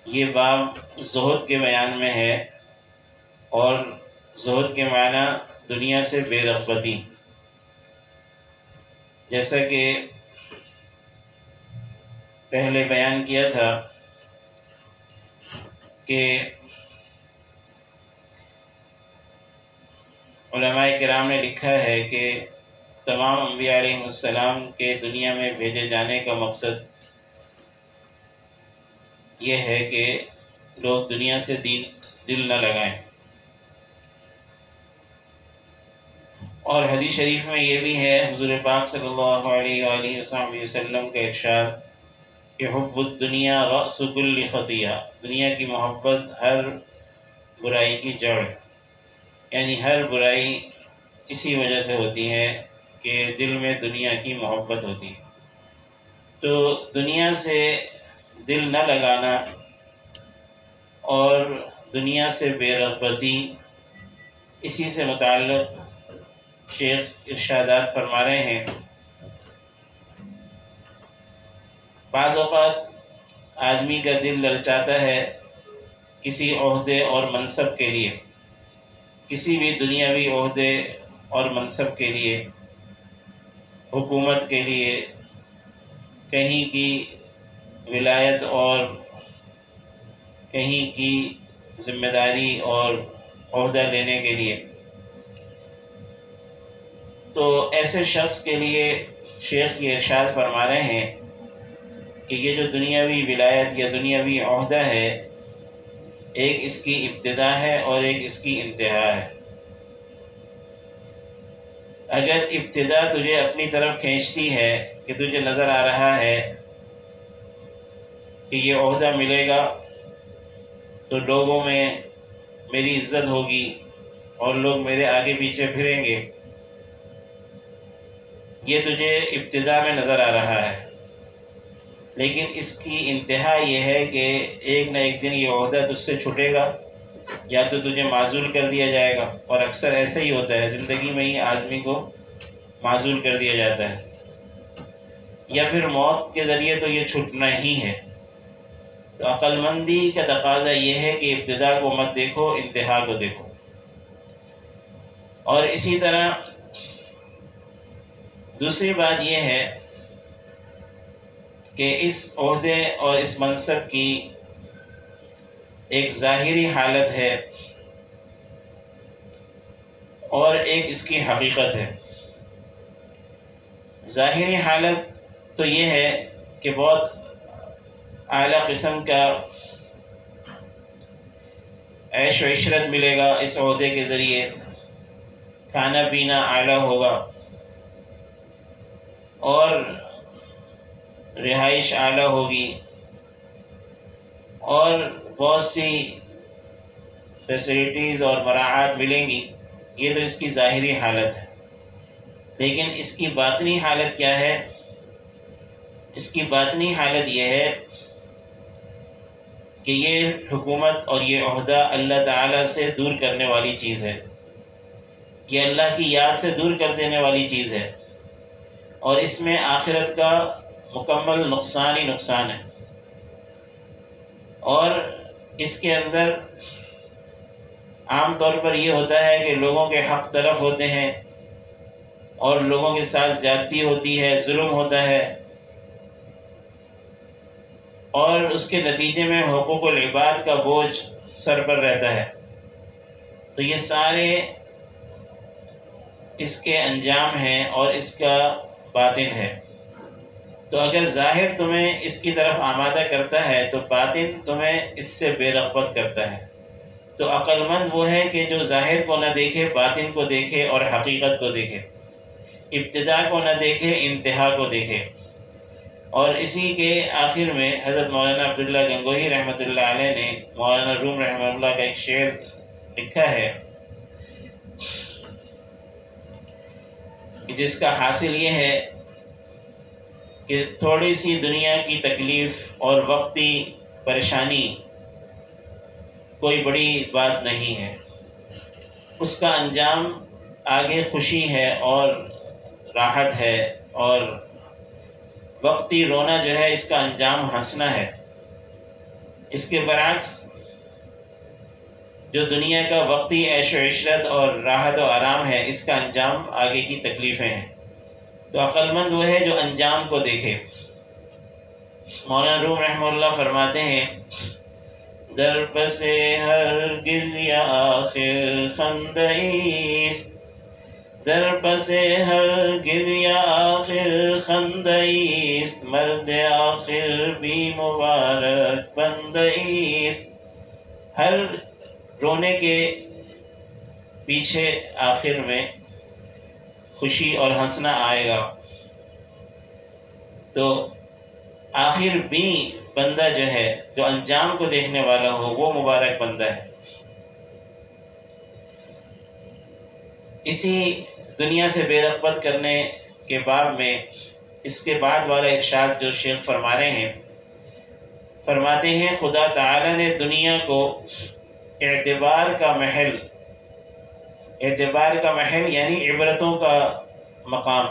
یہ باب زہد کے بیان میں ہے، اور زہد کے معنی دنیا سے بے رغبتی. جیسا کہ پہلے بیان کیا تھا کہ علماء کرام نے لکھا ہے کہ تمام انبیاء علیہ السلام کے دنیا میں بھیجے جانے کا مقصد یہ ہے کہ لوگ دنیا سے دل نہ لگائیں. اور حدیث شریف میں یہ بھی ہے، حضور پاک صلی اللہ علیہ وآلہ وسلم کا ارشاد کہ حب الدنیا رأس کل خطیہ، دنیا کی محبت ہر برائی کی جڑ، یعنی ہر برائی اسی وجہ سے ہوتی ہے کہ دل میں دنیا کی محبت ہوتی ہے. تو دنیا سے دل نہ لگانا اور دنیا سے بے رغبتی، اسی سے متعلق شیخ ارشادات فرما رہے ہیں. بعض اوقات آدمی کا دل للچاتا ہے کسی عہدے اور منصب کے لیے، کسی بھی دنیاوی عہدے اور منصب کے لیے، حکومت کے لیے، کہیں کی ولایت اور کہیں کی ذمہ داری اور عہدہ لینے کے لیے. تو ایسے شخص کے لیے شیخ یہ ارشاد فرما رہے ہیں کہ یہ جو دنیاوی ولایت یا دنیاوی عہدہ ہے، ایک اس کی ابتدا ہے اور ایک اس کی انتہا ہے. اگر ابتدا تجھے اپنی طرف کھینچتی ہے کہ تجھے نظر آ رہا ہے کہ یہ عہدہ ملے گا تو لوگوں میں میری عزت ہوگی اور لوگ میرے آگے پیچھے پھریں گے، یہ تجھے ابتدا میں نظر آ رہا ہے، لیکن اس کی انتہا یہ ہے کہ ایک نہ ایک دن یہ عہدہ تجھ سے چھٹے گا، یا تو تجھے معزول کر دیا جائے گا. اور اکثر ایسا ہی ہوتا ہے، زندگی میں ہی آدمی کو معزول کر دیا جاتا ہے، یا پھر موت کے ذریعے تو یہ چھٹنا ہی ہے. تو عقل مندی کا تقاضا یہ ہے کہ ابتدا کو مت دیکھو، انتہا کو دیکھو. اور اسی طرح دوسری بات یہ ہے کہ اس عہدے اور اس منصب کی ایک ظاہری حالت ہے اور ایک اس کی حقیقت ہے. ظاہری حالت تو یہ ہے کہ بہت اعلیٰ قسم کا عیش و عشرت ملے گا اس عہدے کے ذریعے، کھانا پینا اعلیٰ ہوگا اور رہائش اعلیٰ ہوگی اور بہت سی فیسلٹیز اور مراعات ملیں گی. یہ تو اس کی ظاہری حالت ہے، لیکن اس کی باطنی حالت کیا ہے؟ اس کی باطنی حالت یہ ہے کہ یہ حکومت اور یہ عہدہ اللہ تعالیٰ سے دور کرنے والی چیز ہے، یہ اللہ کی یاد سے دور کر دینے والی چیز ہے، اور اس میں آخرت کا مکمل نقصان ہی نقصان ہے. اور اس کے اندر عام طور پر یہ ہوتا ہے کہ لوگوں کے حق تلف ہوتے ہیں اور لوگوں کے ساتھ زیادتی ہوتی ہے، ظلم ہوتا ہے، اور اس کے نتیجے میں حقوق العباد کا بوجھ سر پر رہتا ہے. تو یہ سارے اس کے انجام ہیں اور اس کا باطن ہے. تو اگر ظاہر تمہیں اس کی طرف آمادہ کرتا ہے تو باطن تمہیں اس سے بے رغبت کرتا ہے. تو عقل مند وہ ہے کہ جو ظاہر کو نہ دیکھے، باطن کو دیکھے اور حقیقت کو دیکھے، ابتدا کو نہ دیکھے، انتہا کو دیکھے. اور اسی کے آخر میں حضرت مولانا عبداللہ گنگوہی رحمۃ اللہ علیہ نے مولانا روم رحمہ اللہ کا ایک شعر لکھا ہے جس کا حاصل یہ ہے کہ تھوڑی سی دنیا کی تکلیف اور وقتی پریشانی کوئی بڑی بات نہیں ہے، اس کا انجام آگے خوشی ہے اور راحت ہے، اور وقتی رونا جو ہے اس کا انجام ہنسنا ہے. اس کے برعکس جو دنیا کا وقتی عیش و عشرت اور راحت و آرام ہے، اس کا انجام آگے کی تکلیفیں ہیں۔ تو عقل مند وہ ہے جو انجام کو دیکھے۔ مولانا روم رحمہ اللہ فرماتے ہیں، در پس ہر گریہ آخر خندئیست، در پس ہر گریہ آخر خندئیست، مرد آخر بھی مبارک بندئیست۔ ہر رونے کے پیچھے آخر میں خوشی اور ہنسنا آئے گا، تو آخر بھی بندہ جو ہے، جو انجام کو دیکھنے والا ہو، وہ مبارک بندہ ہے۔ اسی دنیا سے بے رغبت کرنے کے باب میں اس کے بعد والا ارشاد جو شیخ فرما رہے ہیں، فرماتے ہیں خدا تعالی نے دنیا کو اعتبار کا محل یعنی عبرتوں کا مقام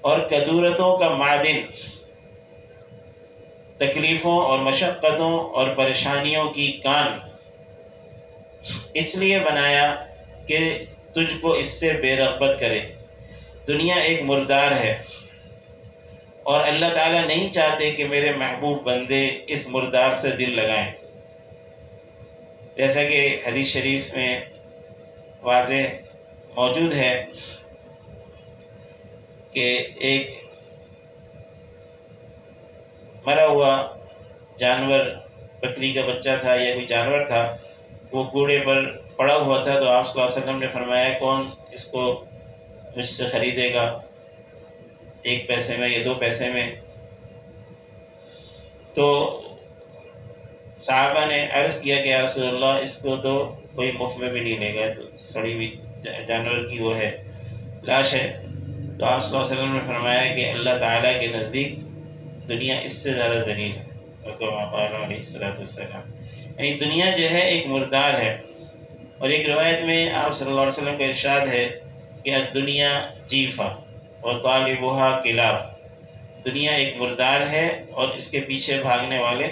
اور کدورتوں کا معدن، تکلیفوں اور مشقتوں اور پریشانیوں کی کان اس لیے بنایا کہ تجھ کو اس سے بے رغبت کرے۔ دنیا ایک مردار ہے اور اللہ تعالیٰ نہیں چاہتے کہ میرے محبوب بندے اس مردار سے دل لگائیں، جیسا کہ حدیث شریف میں واضح موجود ہے کہ ایک مرا ہوا جانور، بکری کا بچہ تھا یا کوئی جانور تھا، وہ کوڑے پر پڑا ہوا تھا، تو آپ صلی اللہ علیہ وسلم نے فرمایا کون اس کو مجھ سے خریدے گا، 1 پیسے میں یا 2 پیسے میں؟ تو صحابہ نے عرض کیا کہ یا رسول اللہ اس کو تو کوئی مفت میں بھی نہیں لے گا، تو سڑی ہوئی جانور کی وہ ہے، لاش ہے۔ تو آپ صلی اللہ علیہ وسلم نے فرمایا کہ اللہ تعالیٰ کے نزدیک دنیا اس سے زیادہ ذلیل ہے، علیہ السلام۔ یعنی دنیا جو ہے ایک مردار ہے، اور ایک روایت میں آپ صلی اللہ علیہ وسلم کا ارشاد ہے کہ الدنیا جیفہ وطالبها کلاب، دنیا ایک مردار ہے اور اس کے پیچھے بھاگنے والے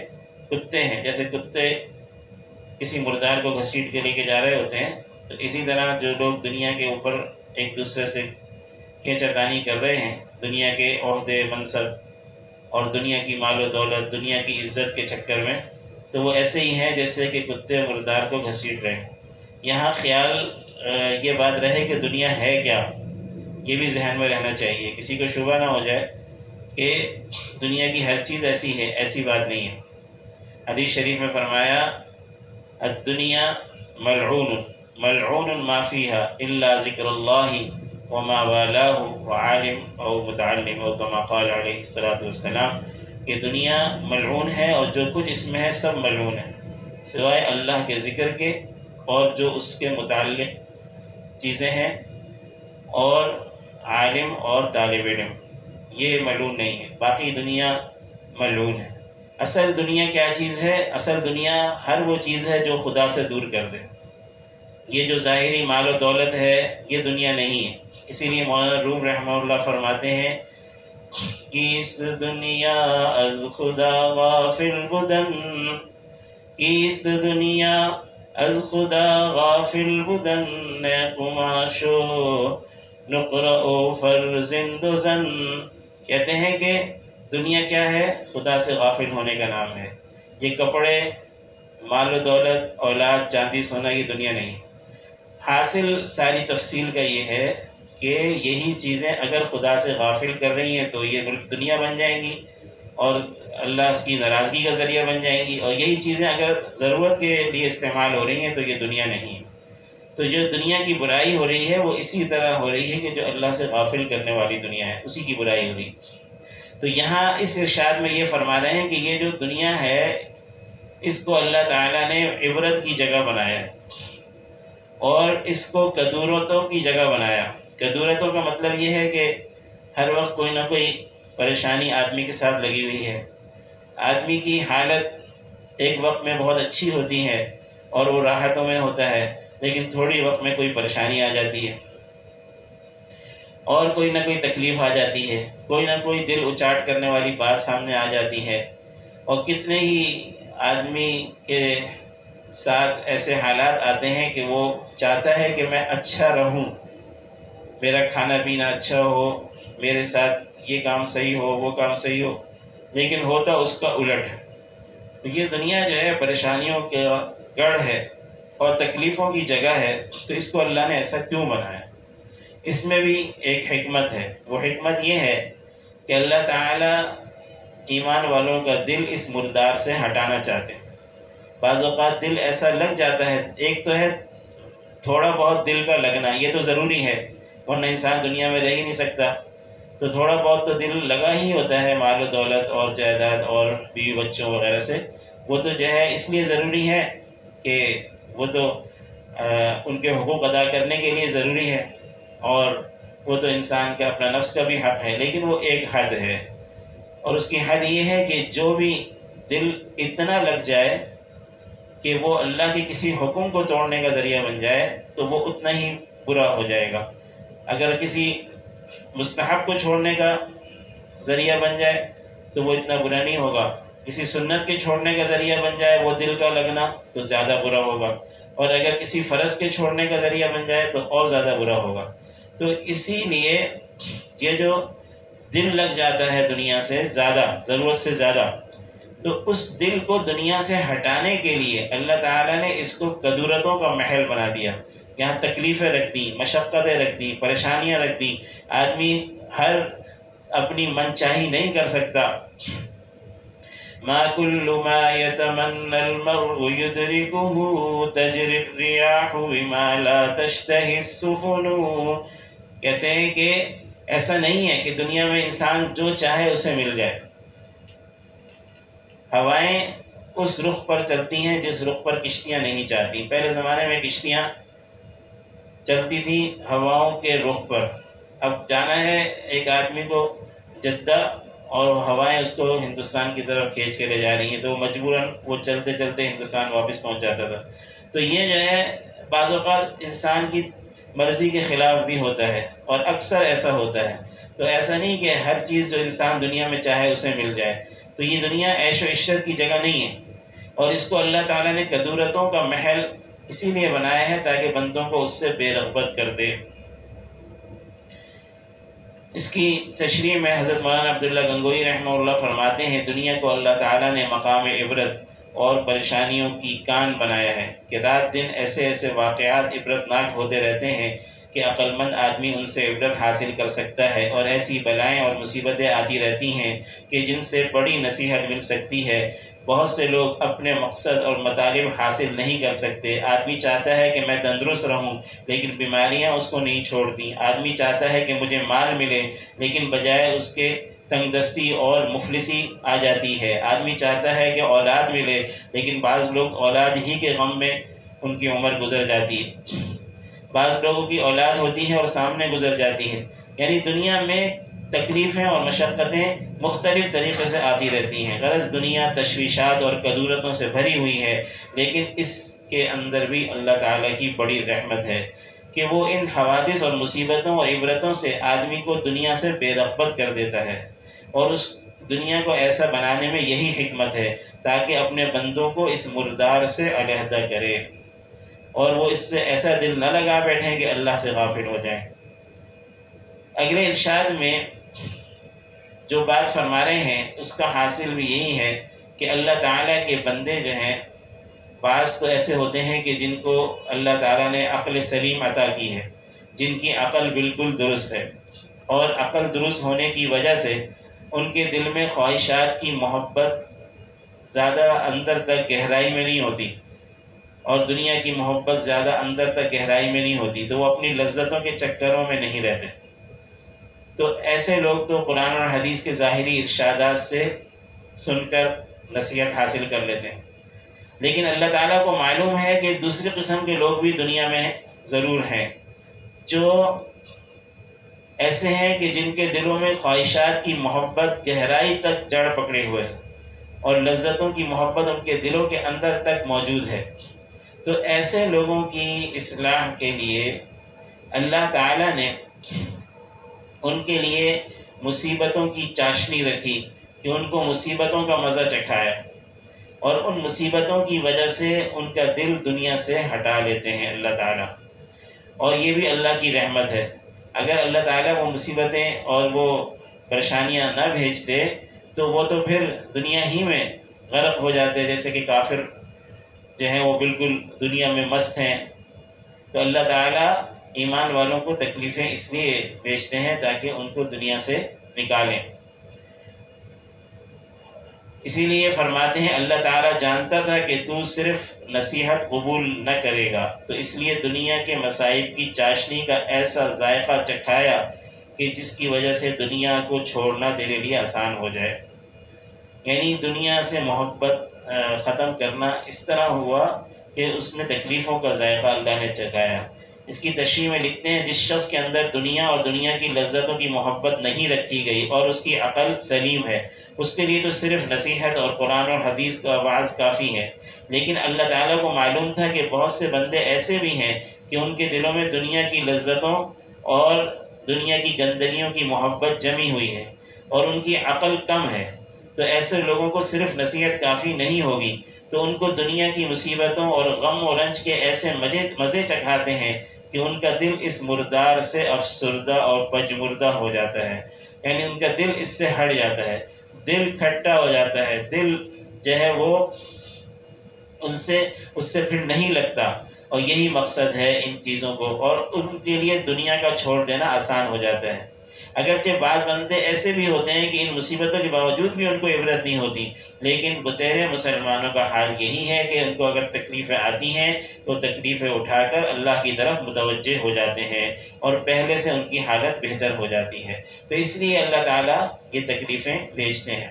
کتے ہیں۔ جیسے کتے کسی مردار کو گھسیٹ کے لے کے جا رہے ہوتے ہیں، تو اسی طرح جو لوگ دنیا کے اوپر ایک دوسرے سے کھینچا تانی کر رہے ہیں، دنیا کے عہدے منصب اور دنیا کی مال و دولت، دنیا کی عزت کے چکر میں، تو وہ ایسے ہی ہیں جیسے کہ کتے مردار کو گھسیٹ رہے ہیں۔ یہاں خیال یہ بات رہے کہ دنیا ہے کیا، یہ بھی ذہن میں رہنا چاہیے، کسی کو شبہ نہ ہو جائے کہ دنیا کی ہر چیز ایسی ہے، ایسی بات نہیں ہے۔ حدیث شریف میں فرمایا الدنیا ملعون ملعون ما فيها الا ذکر اللہ وما والاه وعالم او متعلم، او كما قال علیہ السلام، کہ دنیا ملعون ہے اور جو کچھ اس میں ہے سب ملعون ہے سوائے اللہ کے ذکر کے اور جو اس کے متعلق چیزیں ہیں، اور عالم اور طالب علم، یہ ملعون نہیں ہے، باقی دنیا ملعون ہے۔ اصل دنیا کیا چیز ہے؟ اصل دنیا ہر وہ چیز ہے جو خدا سے دور کر دے۔ یہ جو ظاہری مال و دولت ہے یہ دنیا نہیں ہے۔ اسی لیے مولانا روم رحمہ اللہ فرماتے ہیں کیست دنیا از خدا غافل بدن، کیست دنیا از خدا غافل بدن، قماشو نقرأ فرزند و زن۔ کہتے ہیں کہ دنیا کیا ہے؟ خدا سے غافل ہونے کا نام ہے۔ یہ کپڑے، مال و دولت، اولاد، چاندی، سونا، یہ دنیا نہیں۔ حاصل ساری تفصیل کا یہ ہے کہ یہی چیزیں اگر خدا سے غافل کر رہی ہیں تو یہ دنیا بن جائیں گی اور اللہ اس کی ناراضگی کا ذریعہ بن جائیں گی، اور یہی چیزیں اگر ضرورت کے لیے استعمال ہو رہی ہیں تو یہ دنیا نہیں ہے۔ تو جو دنیا کی برائی ہو رہی ہے وہ اسی طرح ہو رہی ہے کہ جو اللہ سے غافل کرنے والی دنیا ہے اسی کی برائی ہو رہی ہے۔ تو یہاں اس ارشاد میں یہ فرما رہے ہیں کہ یہ جو دنیا ہے اس کو اللہ تعالیٰ نے عبرت کی جگہ بنایا اور اس کو کدورتوں کی جگہ بنایا۔ کدورتوں کا مطلب یہ ہے کہ ہر وقت کوئی نہ کوئی پریشانی آدمی کے ساتھ لگی ہوئی ہے۔ آدمی کی حالت ایک وقت میں بہت اچھی ہوتی ہے اور وہ راحتوں میں ہوتا ہے، لیکن تھوڑی وقت میں کوئی پریشانی آ جاتی ہے اور کوئی نہ کوئی تکلیف آ جاتی ہے، کوئی نہ کوئی دل اچاٹ کرنے والی بات سامنے آ جاتی ہے، اور کتنے ہی آدمی کے ساتھ ایسے حالات آتے ہیں کہ وہ چاہتا ہے کہ میں اچھا رہوں، میرا کھانا پینا اچھا ہو، میرے ساتھ یہ کام صحیح ہو، وہ کام صحیح ہو، لیکن ہوتا اس کا الٹ ہے۔ تو یہ دنیا جو ہے پریشانیوں کا گڑھ ہے اور تکلیفوں کی جگہ ہے، تو اس کو اللہ نے ایسا کیوں بنایا؟ اس میں بھی ایک حکمت ہے۔ وہ حکمت یہ ہے کہ اللہ تعالیٰ ایمان والوں کا دل اس مردار سے ہٹانا چاہتے ہیں۔ بعض اوقات دل ایسا لگ جاتا ہے، ایک تو ہے تھوڑا بہت دل کا لگنا، یہ تو ضروری ہے، ورنہ انسان دنیا میں رہ ہی نہیں سکتا۔ تو تھوڑا بہت تو دل لگا ہی ہوتا ہے مال و دولت اور جائیداد اور بیوی بچوں وغیرہ سے، وہ تو جو ہے اس لیے ضروری ہے کہ وہ تو ان کے حقوق ادا کرنے کے لیے ضروری ہے، اور وہ تو انسان کا اپنا نفس کا بھی حق ہے، لیکن وہ ایک حد ہے، اور اس کی حد یہ ہے کہ جو بھی دل اتنا لگ جائے کہ وہ اللہ کے کسی حکم کو توڑنے کا ذریعہ بن جائے تو وہ اتنا ہی برا ہو جائے گا۔ اگر کسی مستحب کو چھوڑنے کا ذریعہ بن جائے تو وہ اتنا برا نہیں ہوگا، کسی سنت کے چھوڑنے کا ذریعہ بن جائے وہ دل کا لگنا تو زیادہ برا ہوگا، اور اگر کسی فرض کے چھوڑنے کا ذریعہ بن جائے تو اور زیادہ برا ہوگا۔ تو اسی لیے یہ جو دل لگ جاتا ہے دنیا سے زیادہ، ضرورت سے زیادہ، تو اس دل کو دنیا سے ہٹانے کے لیے اللہ تعالیٰ نے اس کو قدورتوں کا محل بنا دیا۔ یہاں تکلیفیں رکھ دی، مشقتیں رکھ دی، پریشانیاں رکھ دی، آدمی ہر اپنی من چاہی نہیں کر سکتا۔ ما كل ما يتمنى المرء يدركه تجري الرياح بما لا تشتهي السفن۔ کہتے ہیں کہ ایسا نہیں ہے کہ دنیا میں انسان جو چاہے اسے مل جائے۔ ہوائیں اس رخ پر چلتی ہیں جس رخ پر کشتیاں نہیں چاہتی۔ پہلے زمانے میں کشتیاں چلتی تھیں ہواؤں کے رخ پر۔ اب جانا ہے ایک آدمی کو جدہ اور ہوائیں اس کو ہندوستان کی طرف کھینچ کے لے جا رہی ہیں، تو مجبوراً وہ چلتے چلتے ہندوستان واپس پہنچ جاتا تھا۔ تو یہ جو ہے بعض اوقات انسان کی مرضی کے خلاف بھی ہوتا ہے، اور اکثر ایسا ہوتا ہے۔ تو ایسا نہیں کہ ہر چیز جو انسان دنیا میں چاہے اسے مل جائے۔ تو یہ دنیا عیش و عشرت کی جگہ نہیں ہے، اور اس کو اللہ تعالیٰ نے قدورتوں کا محل اسی لیے بنایا ہے تاکہ بندوں کو اس سے بے رغبت کر دے۔ اس کی تشریح میں حضرت مولانا عبداللہ گنگوئی رحمہ اللہ فرماتے ہیں، دنیا کو اللہ تعالیٰ نے مقام عبرت اور پریشانیوں کی کان بنایا ہے کہ رات دن ایسے ایسے واقعات عبرتناک ہوتے رہتے ہیں کہ عقل مند آدمی ان سے عبرت حاصل کر سکتا ہے، اور ایسی بلائیں اور مصیبتیں آتی رہتی ہیں کہ جن سے بڑی نصیحت مل سکتی ہے۔ بہت سے لوگ اپنے مقصد اور مطالب حاصل نہیں کر سکتے۔ آدمی چاہتا ہے کہ میں تندرست رہوں، لیکن بیماریاں اس کو نہیں چھوڑتی۔ آدمی چاہتا ہے کہ مجھے مال ملے، لیکن بجائے اس کے تنگ دستی اور مفلسی آ جاتی ہے۔ آدمی چاہتا ہے کہ اولاد ملے، لیکن بعض لوگ اولاد ہی کے غم میں ان کی عمر گزر جاتی ہے۔ بعض لوگوں کی اولاد ہوتی ہے اور سامنے گزر جاتی ہے۔ یعنی دنیا میں تکلیفیں اور مشقتیں مختلف طریقے سے آتی رہتی ہیں۔ غرض دنیا تشویشات اور قدورتوں سے بھری ہوئی ہے، لیکن اس کے اندر بھی اللہ تعالیٰ کی بڑی رحمت ہے کہ وہ ان حوادث اور مصیبتوں اور عبرتوں سے آدمی کو دنیا سے بے رغبت کر دیتا ہے، اور اس دنیا کو ایسا بنانے میں یہی حکمت ہے تاکہ اپنے بندوں کو اس مردار سے علیحدہ کرے، اور وہ اس سے ایسا دل نہ لگا بیٹھیں کہ اللہ سے غافل ہو جائیں۔ اگلے ارشاد میں جو بات فرما رہے ہیں اس کا حاصل بھی یہی ہے کہ اللہ تعالیٰ کے بندے جو ہیں، بعض تو ایسے ہوتے ہیں کہ جن کو اللہ تعالیٰ نے عقل سلیم عطا کی ہے، جن کی عقل بالکل درست ہے، اور عقل درست ہونے کی وجہ سے ان کے دل میں خواہشات کی محبت زیادہ اندر تک گہرائی میں نہیں ہوتی، اور دنیا کی محبت زیادہ اندر تک گہرائی میں نہیں ہوتی، تو وہ اپنی لذتوں کے چکروں میں نہیں رہتے۔ تو ایسے لوگ تو قرآن اور حدیث کے ظاہری ارشادات سے سن کر نصیحت حاصل کر لیتے ہیں، لیکن اللہ تعالیٰ کو معلوم ہے کہ دوسری قسم کے لوگ بھی دنیا میں ضرور ہیں، جو ایسے ہیں کہ جن کے دلوں میں خواہشات کی محبت گہرائی تک جڑ پکڑے ہوئے، اور لذتوں کی محبت ان کے دلوں کے اندر تک موجود ہے۔ تو ایسے لوگوں کی اصلاح کے لیے اللہ تعالیٰ نے ان کے لیے مصیبتوں کی چاشنی رکھی، کہ ان کو مصیبتوں کا مزہ چکھایا، اور ان مصیبتوں کی وجہ سے ان کا دل دنیا سے ہٹا لیتے ہیں اللہ تعالیٰ۔ اور یہ بھی اللہ کی رحمت ہے۔ اگر اللہ تعالیٰ وہ مصیبتیں اور وہ پریشانیاں نہ بھیجتے تو وہ تو پھر دنیا ہی میں غرق ہو جاتے، جیسے کہ کافر جو ہیں وہ بالکل دنیا میں مست ہیں۔ تو اللہ تعالیٰ ایمان والوں کو تکلیفیں اس لیے بھیجتے ہیں تاکہ ان کو دنیا سے نکالیں۔ اسی لیے فرماتے ہیں اللہ تعالیٰ جانتا تھا کہ تو صرف نصیحت قبول نہ کرے گا، تو اس لیے دنیا کے مصائب کی چاشنی کا ایسا ذائقہ چکھایا کہ جس کی وجہ سے دنیا کو چھوڑنا تیرے لیے آسان ہو جائے۔ یعنی دنیا سے محبت ختم کرنا اس طرح ہوا کہ اس میں تکلیفوں کا ذائقہ اللہ نے چکھایا۔ اس کی تشریح میں لکھتے ہیں جس شخص کے اندر دنیا اور دنیا کی لذتوں کی محبت نہیں رکھی گئی اور اس کی عقل سلیم ہے، اس کے لیے تو صرف نصیحت اور قرآن اور حدیث کا وعظ کافی ہے۔ لیکن اللہ تعالیٰ کو معلوم تھا کہ بہت سے بندے ایسے بھی ہیں کہ ان کے دلوں میں دنیا کی لذتوں اور دنیا کی گندگیوں کی محبت جمی ہوئی ہے اور ان کی عقل کم ہے، تو ایسے لوگوں کو صرف نصیحت کافی نہیں ہوگی، تو ان کو دنیا کی مصیبتوں اور غم و رنج کے ایسے مزے چکھاتے ہیں کہ ان کا دل اس مردار سے افسردہ اور پجمردہ ہو جاتا ہے۔ یعنی ان کا دل اس سے ہٹ جاتا ہے، دل کھٹا ہو جاتا ہے، دل جو ہے وہ اس سے پھر نہیں لگتا۔ اور یہی مقصد ہے ان چیزوں کو، اور ان کے لیے دنیا کا چھوڑ دینا آسان ہو جاتا ہے۔ اگرچہ بعض بندے ایسے بھی ہوتے ہیں کہ ان مصیبتوں کے باوجود بھی ان کو عبرت نہیں ہوتی، لیکن بتیرے مسلمانوں کا حال یہی ہے کہ ان کو اگر تکلیفیں آتی ہیں تو تکلیفیں اٹھا کر اللہ کی طرف متوجہ ہو جاتے ہیں اور پہلے سے ان کی حالت بہتر ہو جاتی ہے۔ تو اس لیے اللہ تعالیٰ یہ تکلیفیں بھیجتے ہیں۔